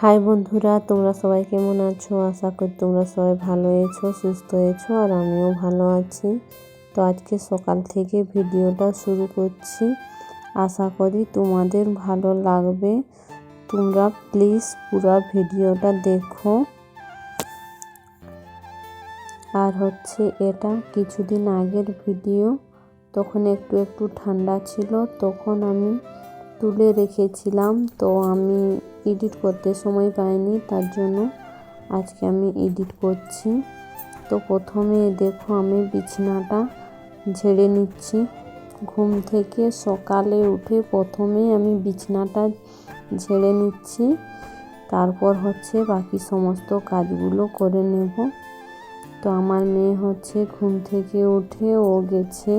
High বন্ধুরা, তোমরা সবাই কেমন আছো? আশা করি তোমরা সবাই ভালো আছো, সুস্থ আছো, আর আমিও ভালো আছি। তো আজকে সকাল থেকে ভিডিওটা শুরু করছি। আশা করি তোমাদের ভালো লাগবে। তোমরা প্লিজ পুরো ভিডিওটা দেখো। আর এটা কিছুদিন আগের ভিডিও, তখন একটু ঠান্ডা ছিল, তখন আমি তুলে রেখেছিলাম। তো আমি এডিট করতে সময় পাইনি, তার জন্য আজকে আমি এডিট করছি। তো প্রথমে দেখো আমি বিছানাটা ঝেড়ে নিচ্ছি। ঘুম থেকে সকালে উঠে প্রথমে আমি বিছানাটা ঝেড়ে নিচ্ছি, তারপর বাকি সমস্ত কাজগুলো করে নেব। তো আমার মেয়ে ঘুম থেকে উঠে ও গেছে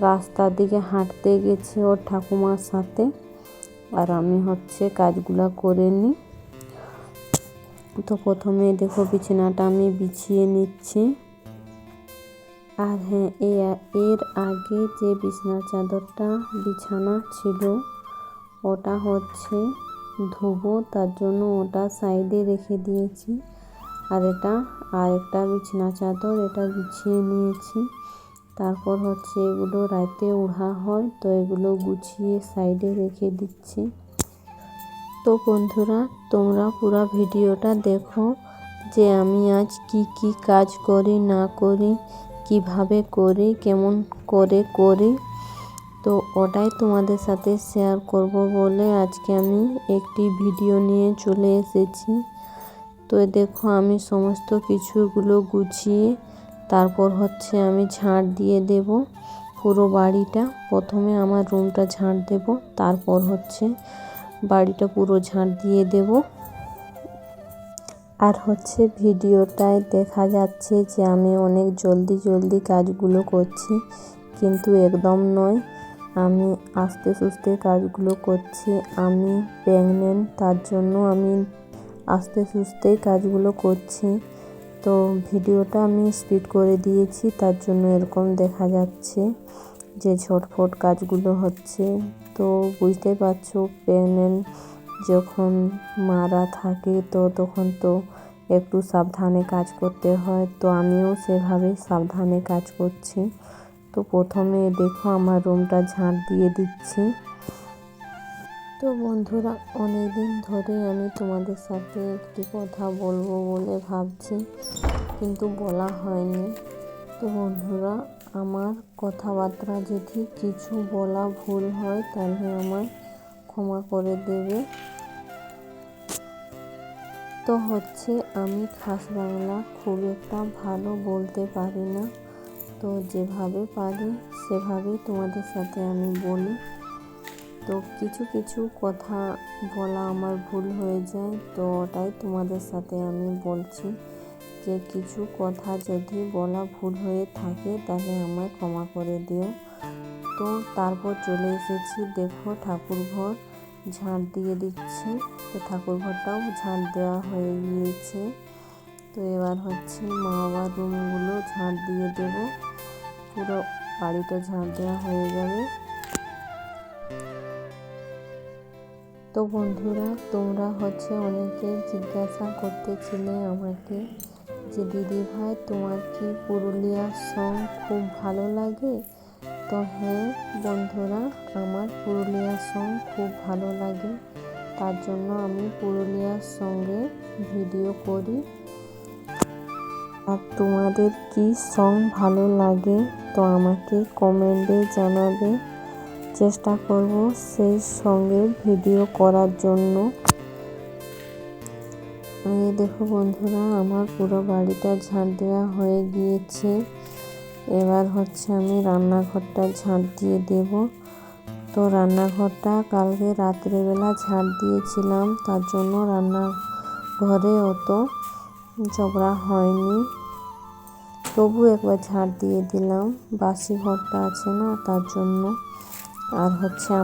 রাস্তার দিকে হাঁটতে গেছে ওর ঠাকুমার সাথে, আর আমি কাজগুলো করে নিই। তো প্রথমে দেখো বিছানাটা আমি বিছিয়ে নিচ্ছি। আর হ্যাঁ, এর আগে যে বিছানার চাদরটা বিছানা ছিল ওটা ধোবো, তার জন্য ওটা সাইডে রেখে দিয়েছি। আর একটা বিছানা চাদর এটা বিছিয়ে নিয়েছি। তারপর এগুলো রাতে ওড়া হয়, তো এগুলো গুছিয়ে সাইডে রেখে দিচ্ছি। তো বন্ধুরা, তোমরা পুরো ভিডিওটা দেখো যে আমি আজ কি কাজ করি না করি, কিভাবে করি, কেমন করে করি। তো ওটাই তোমাদের সাথে শেয়ার করব বলে আজকে আমি একটি ভিডিও নিয়ে চলে এসেছি। তো দেখো আমি সমস্ত কিছুগুলো গুছিয়ে তারপর আমি ঝাঁট দিয়ে দেব পুরো বাড়িটা। প্রথমে আমার রুমটা ঝাঁট দেব, তারপর বাড়িটা পুরো ঝাঁট দিয়ে দেব। আর ভিডিওটায় দেখা যাচ্ছে যে আমি অনেক জলদি কাজগুলো করছি, কিন্তু একদম নয়। আমি আস্তে সুস্তে কাজগুলো করছি। আমি প্রেগনেন্ট, তার জন্য আমি আস্তে সুস্তে কাজগুলো করছি। তো ভিডিওটা আমি স্পিড করে দিয়েছি, তার জন্য এরকম দেখা যাচ্ছে যে ঝটফট কাজগুলো হচ্ছে। তো বুঝতে পারছো, প্রেগনেন্ট যখন মারা থাকে তো তখন তো একটু সাবধানে কাজ করতে হয়। তো আমিও সেভাবে সাবধানে কাজ করছি। তো প্রথমে দেখো আমার রুমটা ঝাঁট দিয়ে দিচ্ছি। তো বন্ধুরা, অনেকদিন ধরে আমি তোমাদের সাথে একটি কথা বলবো বলে ভাবছি, কিন্তু বলা হয়নি। তো বন্ধুরা, আমার কথাবার্তা যদি কিছু বলা ভুল হয় তাহলে আমায় ক্ষমা করে দেবে। তো আমি খাস বাংলা খুব একটা ভালো বলতে পারি না, তো যেভাবে পারি সেভাবেই তোমাদের সাথে আমি বলি। তো কিছু কথা বলা আমার ভুল হয়ে যায়, তো ওটাই তোমাদের সাথে আমি বলছি যে কিছু কথা যদি বলা ভুল হয়ে থাকে তাহলে আমায় ক্ষমা করে দিও। তো তারপর চলে এসেছি, দেখো ঠাকুর ঘর ঝাঁট দিয়ে দিচ্ছি। তো ঠাকুর ঘরটাও ঝাঁট দেওয়া হয়ে গিয়েছে। তো এবার মা বাবার রুমগুলো ঝাঁট দিয়ে দেব। পুরো বাড়িটা ঝাঁট দেওয়া হয়ে যাবে। তো বন্ধুরা, তোমরা অনেকে জিজ্ঞাসা করতেছিলে আমাকে যে দিদি ভাই, তোমার কি পুরুলিয়ার সং খুব ভালো লাগে? তো হ্যাঁ বন্ধুরা, আমার পুরুলিয়ার সং খুব ভালো লাগে, তার জন্য আমি পুরুলিয়ার সঙ্গে ভিডিও করি। আর তোমাদের কি সং ভালো লাগে তো আমাকে কমেন্টে জানাবে, চেষ্টা করব সেই সঙ্গে ভিডিও করার জন্য। এই দেখো বন্ধুরা, আমার পুরো বাড়িটা ঝাঁট দেওয়া হয়ে গিয়েছে। এবার আমি রান্নাঘরটা ঝাঁট দিয়ে দেব। তো রান্নাঘরটা কালকে রাত্রেবেলা ঝাঁট দিয়েছিলাম, তার জন্য রান্নাঘরে অত ঝগড়া হয়নি, তবু একবার ঝাঁট দিয়ে দিলাম, বাসি ঘরটা আছে না, তার জন্য। আর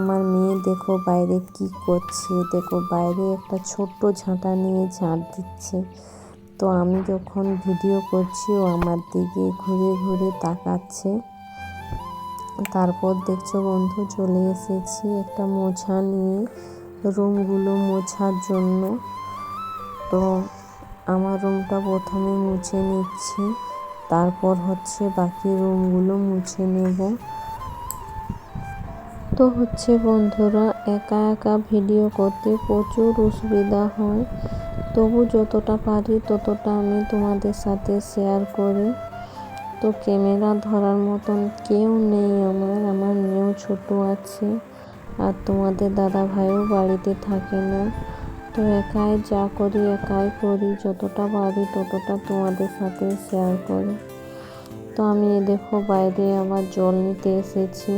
আমার মেয়ে দেখো বাইরে কি করছে, দেখো বাইরে একটা ছোট্ট ঝাঁটা নিয়ে ঝাঁট দিচ্ছে। তো আমি যখন ভিডিও করছি ও আমার দিকে ঘুরে ঘুরে তাকাচ্ছে। তারপর দেখছো বন্ধু, চলে এসেছি একটা মোছা নিয়ে রুমগুলো মোছার জন্য। তো আমার রুমটা প্রথমে মুছে নিচ্ছি, তারপর হচ্ছে বাকি রুমগুলো মুছে নেব। তো হচ্ছে বন্ধুরা, একা একা ভিডিও করতে প্রচুর অসুবিধা হয়, তবু যতটা পারি ততটা আমি তোমাদের সাথে শেয়ার করি। তো ক্যামেরা ধরার মতন কেউ নেই আমার মেয়েও ছোট আছে, আর তোমাদের দাদা ভাইও বাড়িতে থাকে না। তো একাই যা করি একাই করি, যতটা পারি ততটা তোমাদের সাথে শেয়ার করি। তো আমি দেখো বাইরে আবার জল নিতে এসেছি,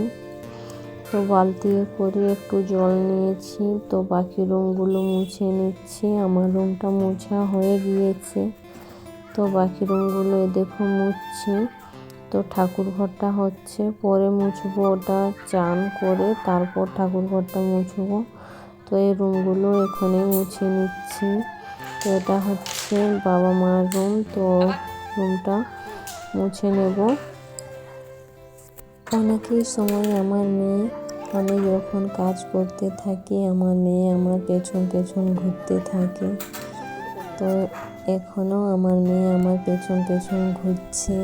তো বালতি করে একটু জল নিয়েছি। তো বাকি রুমগুলো মুছে নিচ্ছি, আমার রুমটা মোছা হয়ে গিয়েছে। তো বাকি রুমগুলো দেখো মুছছি। তো ঠাকুর ঘরটা হচ্ছে পরে মুছবো, ওটা চান করে তারপর ঠাকুর ঘরটা মুছবো। তো এই রুমগুলো এখানে মুছে নিচ্ছি। তো এটা হচ্ছে বাবা মার রুম, তো রুমটা মুছে নেব। অনেকই সময় আমার মেয়ে, আমি যখন কাজ করতে থাকি আমার মেয়ে আমার পেছন পেছন ঘুরতে থাকে। তো এখনও আমার মেয়ে আমার পেছন পেছন ঘুরছে।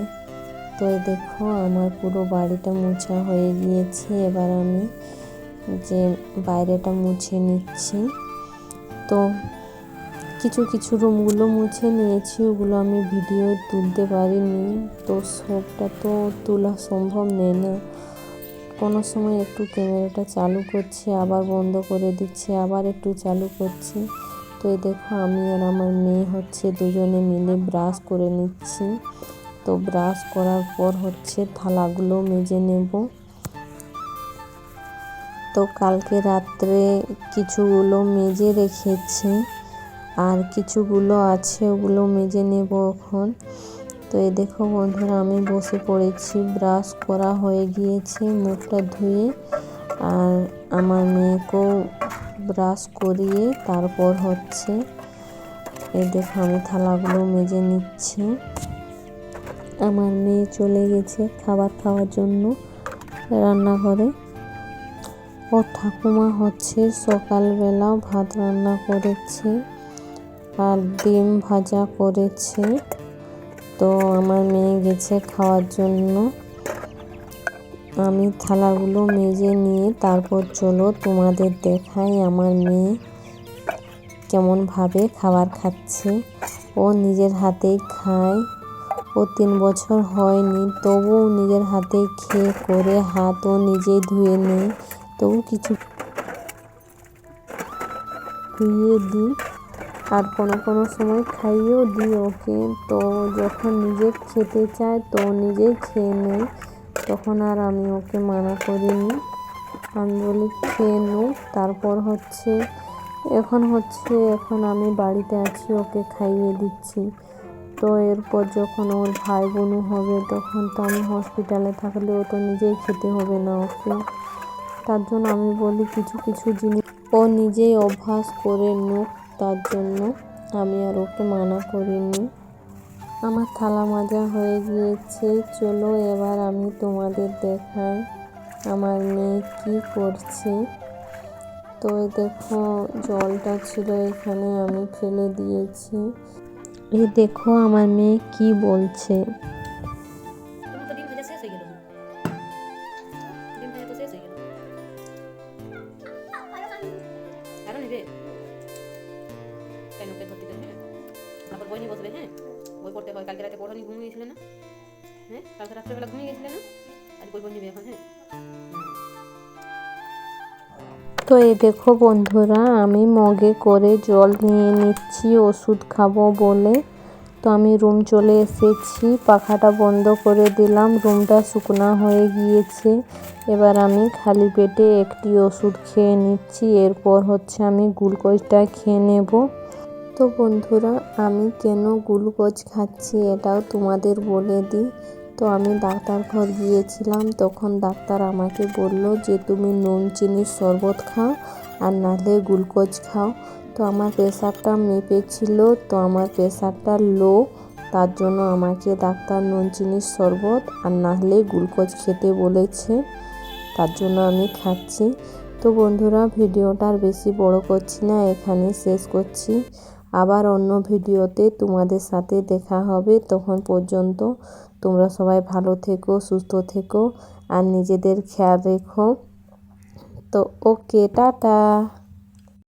তো দেখো আমার পুরো বাড়িটা মোছা হয়ে গিয়েছে, এবার আমি যে বাইরেটা মুছে নিচ্ছি। তো কিছু কিছু রুমগুলো মুছে নিয়েছি, ওগুলো আমি ভিডিও তুলতে পারিনি। তো সবটা তো তোলা সম্ভব নেই না, কোনো সময় একটু ক্যামেরাটা চালু করছি আবার বন্ধ করে দিচ্ছি, আবার একটু চালু করছি। তো এই দেখো আমি আর আমার মেয়ে হচ্ছে দুজনে মিলে ব্রাশ করে নিচ্ছি। তো ব্রাশ করার পর হচ্ছে থালাগুলো মেজে নেব। তো কালকে রাত্রে কিছুগুলো মেজে রেখেছি, আর কিছুগুলো আছে ওগুলো মেজে নেব এখন। তো এই দেখো বন্ধুরা, আমি বসে পড়েছি, ব্রাশ করা হয়ে গিয়েছে, মুখটা ধুয়ে আর আমার মেয়েকেও ব্রাশ করিয়ে তারপর হচ্ছে এই দেখো আমি থালাগুলো মেজে নিচ্ছি। আমার মেয়ে চলে গেছে খাবার খাওয়ার জন্য রান্নাঘরে। ওর ঠাকুমা হচ্ছে সকালবেলা ভাত রান্না করেছে আর ডিম ভাজা করেছে। তো আমার মেয়ে গেছে খাওয়ার জন্য। আমি থালাগুলো মেজে নিয়ে তারপর চলো তোমাদের দেখাই আমার মেয়ে কেমনভাবে খাবার খাচ্ছে। ও নিজের হাতেই খায়, ও 3 বছর হয়নি, তবুও নিজের হাতেই খেয়ে করে হাতও নিজেই ধুয়ে নেয়। তবু কিছু ধুয়ে দিই আর কোনো সময় খাইয়েও দিই ওকে। তো যখন নিজে খেতে চায় তো নিজেই খেয়ে নেয়, তখন আর আমি ওকে মানা করিনি, আমি বলি খেয়ে নো। তারপর হচ্ছে এখন আমি বাড়িতে আছি, ওকে খাইয়ে দিচ্ছি। তো এরপর যখন ওর ভাই বোনু হবে তখন তো আমি হসপিটালে থাকলে ও তো নিজেই খেতে হবে না ওকে। তার জন্য আমি বলি কিছু কিছু জিনিস ও নিজেই অভ্যাস করে নিক, তার জন্য আমি আর ওকে মানা করিনি। আমার থালা মাজা হয়ে গিয়েছে, চলো এবার আমি তোমাদের দেখাই আমার মেয়ে কি করছে। তো দেখো জলটা ছিল এখানে, আমি ফেলে দিয়েছি। এই দেখো আমার মেয়ে কি বলছে। বই নিয়ে বসবে, হ্যাঁ বই পড়তে হয়, কালকে রাতে পড়ানি ঘুমিয়ে গেছিলে না, হ্যাঁ কালকে রাত্রেবেলা ঘুমিয়ে গেছিলে না, আজ বই নিবে এখন, হ্যাঁ। তো এই দেখো বন্ধুরা, আমি মগে করে জল নিয়ে নিচ্ছি ওষুধ খাবো বলে। তো আমি রুম চলে এসেছি, পাখাটা বন্ধ করে দিলাম, রুমটা শুকনা হয়ে গিয়েছে। এবার আমি খালি পেটে একটি ওষুধ খেয়ে নিচ্ছি, এরপর হচ্ছে আমি গ্লুকোজটা খেয়ে নেব। তো বন্ধুরা, আমি কেন গ্লুকোজ খাচ্ছি এটাও তোমাদের বলে দিই। তো আমি ডাক্তার ঘর গিয়েছিলাম, তখন ডাক্তার আমাকে বলল যে তুমি নুন চিনির শরবত খাও আর নাহলে গ্লুকোজ খাও। তো আমার প্রেশারটা মেপেছিল, তো আমার প্রেশারটা লো, তার জন্য আমাকে ডাক্তার নুন চিনির শরবত আর নাহলে গ্লুকোজ খেতে বলেছে, তার জন্য আমি খাচ্ছি। তো বন্ধুরা, ভিডিওটা আর বেশি বড় করছি না, এখানে শেষ করছি। আবার অন্য ভিডিওতে তোমাদের সাথে দেখা হবে। তখন পর্যন্ত তোমরা সবাই ভালো থেকো, সুস্থ থেকো আর নিজেদের খেয়াল রেখো। তো ওকে, টাটা।